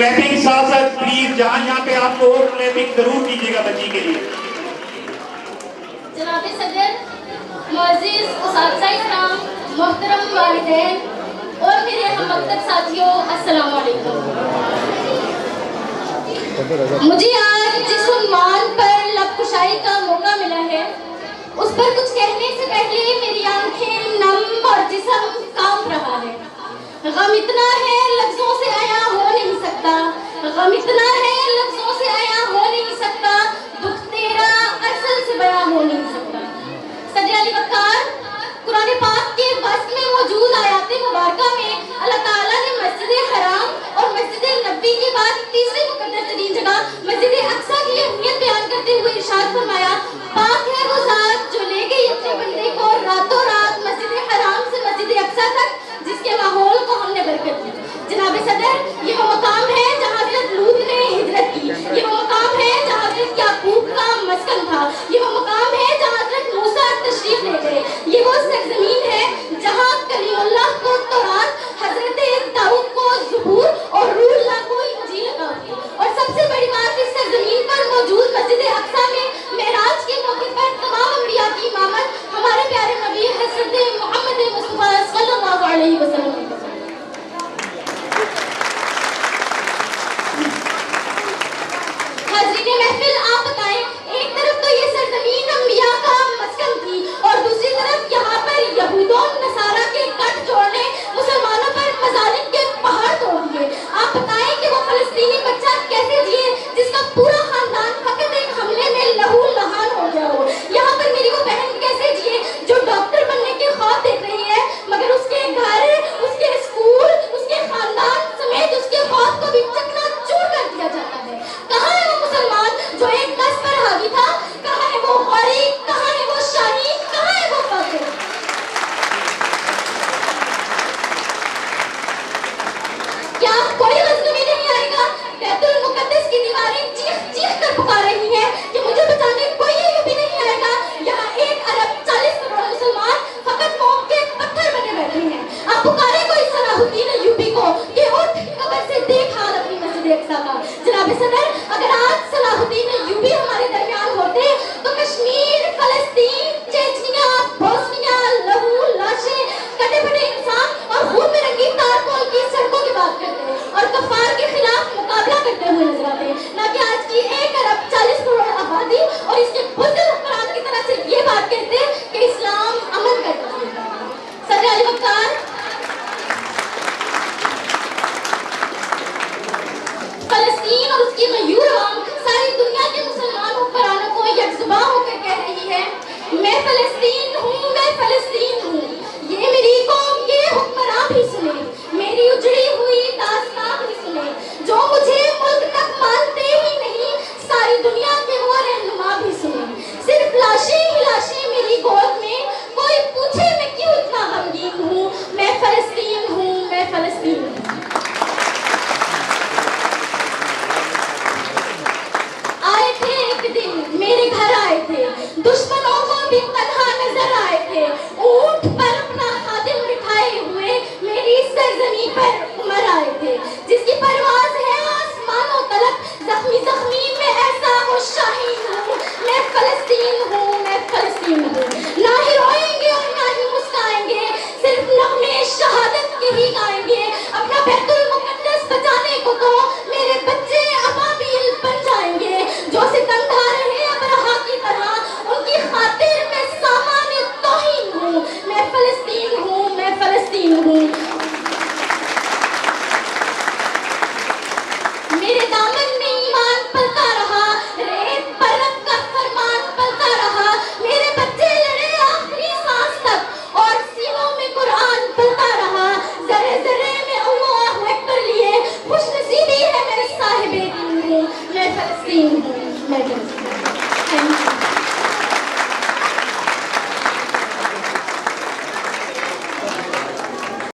Clapping साथ साथ please जहां यहाँ पे आपको हो क्लैपिंग जरूर कीजिएगा बच्ची के लिए। जनाब सदर, मुअज़्ज़िज़ उस्ताद इकराम, मोहतरम वालिदैन और मेरे हमवक्तब साथियों, अस्सलाम वालेकुम। मुझे आज जिस उन्वान पर लब कुशाई का मौका मिला है उस पर कुछ कहने से पहले मेरी आंखें नम और जिस्म कांप रहा है। गम इतना है लफ्जों से आया हो नहीं सकता, गम इतना है लफ्जों से आया हो नहीं सकता, दुख तेरा असल से बयां हो नहीं सकता। सदर अली वक़ार, कुरान पाक के वस्त में मौजूद आयात मुबारका में अल्लाह ताला ने मस्जिद हराम और मस्जिद नबी के बाद तीसरी मुकद्दस तरीन जगह मस्जिद अक्सा की अहमियत बयान करते हुए इरशाद फरमाया, पाक है वो ज़ात जो ले गई अपने बंदे को रातों रात मस्जिद हराम से मस्जिद अक्सा तक, जिसके माहौल को हमने बरकत दी। जनाब सदर, ये वो मकाम है जहाँ हज़रत लूत ने हिजरत की, ये वो मकाम है जहाँ हज़रत याकूब का मस्कन था, ये वो मकाम है जहाँ हज़रत मूसा तशरीफ ले गए, ये वो सरजमीन है जहाँ कलीमुल्लाह को तौरात, हज़रत दाऊद को ज़बूर और रूहुल्लाह को इंजील अता हुई। और सबसे बड़ी बात, इस सरजमीन पर मौजूद मस्जिद अक्सा में मेराज के मौके पर तमाम अंबिया की इमामत हमारे प्यारे नबी हज़रत मोहम्मद मुस्तफा सल्लल्लाहु अलैहि वसल्लम। हाज़रीन महफिल, आप बताएं, एक तरफ तो ये सरजमीन अंबिया का मस्कन थी और दूसरी तरफ यहाँ पर यहूदों नसारा के गठ जोड़ने मुसलमानों पर मजालिम के पहाड़ तोड़ दिए। आप बताएं कि वो फलस्तीनी बच्चा कैसे जिए जिसका पूरा खानदान फकत एक हमले में लहू लहान हो गया हो। यहाँ पर मेरी वो बहन कैसे जिए जो डॉक्टर बनने के ख्वाब देख रही है मगर उसके घर, उसके स्कूल, उसके खानदान समेत उसके ख्वाब को भी चकनाचूर कर दिया जाता है। कहाँ है वो मुसलमान जो एक नस पर हावी था? कहाँ है वो गरीब? कहाँ है वो शाही? कहाँ है वो फकीर? क्या कोई मजलूमी नहीं आएगा? बैतुल मुकद्दस की दीवारें चीख चीख कर पुकार रही हैं कि मुझे बचाने कोई भी नहीं आएगा। यहाँ 1 अरब 40 करोड़ मुसलमान फकत मोम के पत्थर बने बैठे हैं। आप पुकारे कोई सलाहुद्दीन अय्यूबी को कि उठ कब्र से देख हाल अपनी मस्जिद अक्सा का। जनाब सदर, अगर आज सलाहुद्दीन अय्यूबी हमारे दरमियान होते तो कश्मीर, फलस्तीन, चेचनिया, बोस्निया, लहू लाशें, कटे फटे इंसान और खून में रंगी तारकोल की सड़कों की बात करते और कफार के खिलाफ मुकाबला करते हुए नजर आते, ना कि आज की 1 अरब 40 करोड़ आबादी और इसके बुज़दिल हुक्मरान की तरह से ये बात कहते कि इस्लाम अमन करता है। सदर अली वक़ार, फलस्तीन और उसकी गयूर अवाम सारी दुनिया के मुसलमान हुक्मरानों को यकजुबा होकर कह रही है, मैं फलस्तीन हूँ, मैं फलस्तीन हूँ। ये मेरी कौम के हुक्मरान भी सुने, मेरी उजड़ी हुई दास्तान भी सुने, जो मुझे मुल्क तक मानते ही नहीं, सारी दुनिया के वो रहनुमा भी सुने। सिर्फ लाशें ही लाशें मेरी गोद में, कोई पूछे मैं क्यों इतना गमगीन हूँ, मैं फलस्तीन हूँ, मैं फलस्तीन हूँ। आए थे एक दिन मेरे घर आए थे, दुश्मनों को भी तन्हा नजर आए थे, ऊंट पर अपना खादिम बिठाए हुए मेरी सरजमी पर उमर आए थे, जिसकी परवाज है आसमानों तलक, जख्मी जख्मी में ऐसा वो शाहीन हूँ, मैं फलस्तीन हूँ, मैं फलस्तीन हूँ। ना ही रोएंगे और ना ही मुस्काएंगे, सिर्फ नग़्मे शहादत के ही गाएंगे। अपना बैतुल मुकद्दस बचाने को तो मेरे बच्चे अबाबील बन जाएंगे, जो सितमगार रहे अबरहा की तरह, उनकी खातिर मैं सामान्य तौहीन हूँ, मैं फलस्तीन हूँ, मैं फलस्तीन हूँ। मेरे दामन में ईमान पलता रहा, रेत पर रब का फरमान पलता रहा, मेरे बच्चे लड़े आखिरी सांस तक और सीनों में कुरान पलता रहा। जरे जरे में अल्लाहु अकबर लिए खुशनसीबी है, मैं साहिबे दीन हूँ, मैं फलस्तीन हूँ।